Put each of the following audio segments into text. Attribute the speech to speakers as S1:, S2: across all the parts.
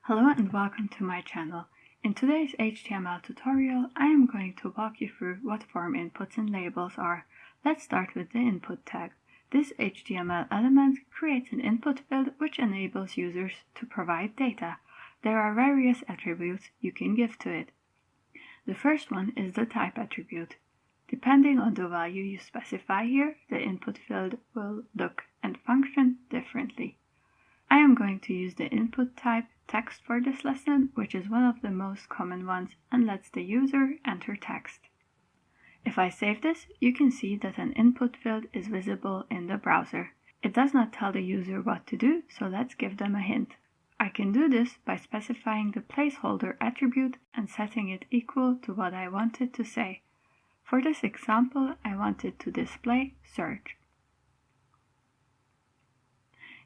S1: Hello and welcome to my channel. In today's HTML tutorial, I am going to walk you through what form inputs and labels are. Let's start with the input tag. This HTML element creates an input field which enables users to provide data. There are various attributes you can give to it. The first one is the type attribute. Depending on the value you specify here, the input field will look and function differently. I am going to use the input type text for this lesson, which is one of the most common ones and lets the user enter text. If I save this, you can see that an input field is visible in the browser. It does not tell the user what to do, so let's give them a hint. I can do this by specifying the placeholder attribute and setting it equal to what I wanted to say. For this example, I wanted to display search.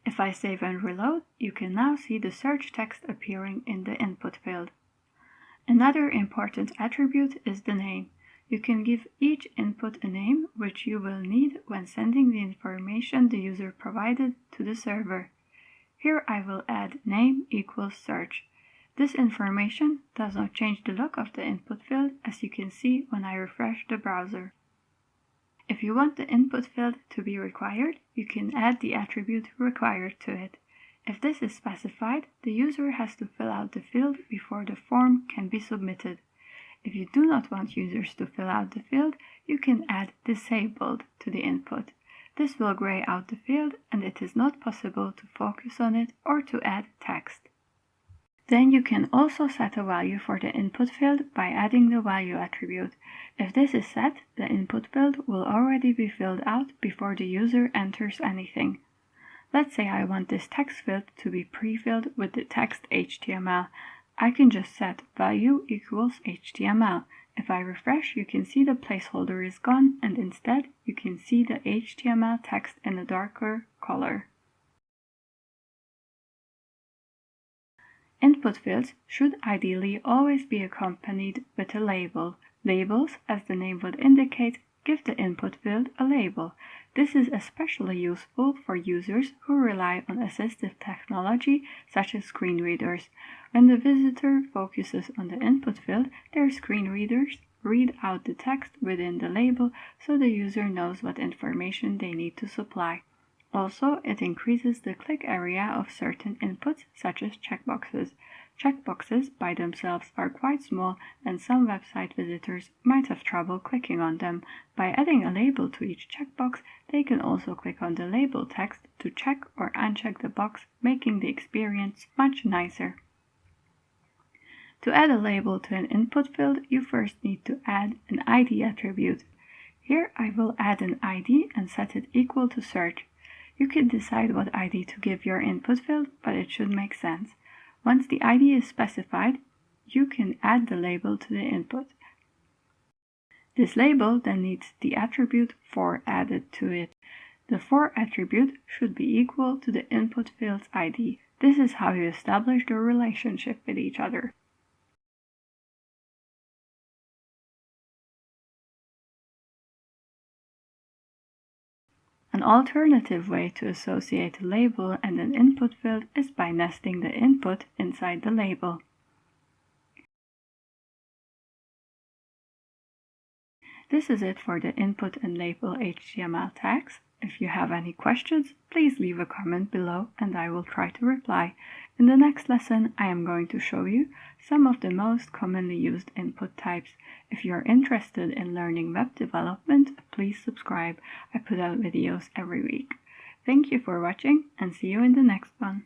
S1: If I save and reload, you can now see the search text appearing in the input field. Another important attribute is the name. You can give each input a name which you will need when sending the information the user provided to the server. Here I will add name equals search. This information does not change the look of the input field, as you can see when I refresh the browser. If you want the input field to be required, you can add the attribute required to it. If this is specified, the user has to fill out the field before the form can be submitted. If you do not want users to fill out the field, you can add disabled to the input. This will gray out the field and it is not possible to focus on it or to add text. Then you can also set a value for the input field by adding the value attribute. If this is set, the input field will already be filled out before the user enters anything. Let's say I want this text field to be pre-filled with the text HTML. I can just set value equals HTML. If I refresh, you can see the placeholder is gone and instead you can see the HTML text in a darker color. Input fields should ideally always be accompanied with a label. Labels, as the name would indicate, give the input field a label. This is especially useful for users who rely on assistive technology such as screen readers. When the visitor focuses on the input field, their screen readers read out the text within the label so the user knows what information they need to supply. Also, it increases the click area of certain inputs, such as checkboxes. Checkboxes by themselves are quite small, and some website visitors might have trouble clicking on them. By adding a label to each checkbox, they can also click on the label text to check or uncheck the box, making the experience much nicer. To add a label to an input field, you first need to add an ID attribute. Here I will add an ID and set it equal to search. You can decide what ID to give your input field, but it should make sense. Once the ID is specified, you can add the label to the input. This label then needs the attribute for added to it. The for attribute should be equal to the input field's ID. This is how you establish the relationship with each other. An alternative way to associate a label and an input field is by nesting the input inside the label. This is it for the input and label HTML tags. If you have any questions, please leave a comment below and I will try to reply. In the next lesson, I am going to show you some of the most commonly used input types. If you are interested in learning web development, please subscribe. I put out videos every week. Thank you for watching and see you in the next one.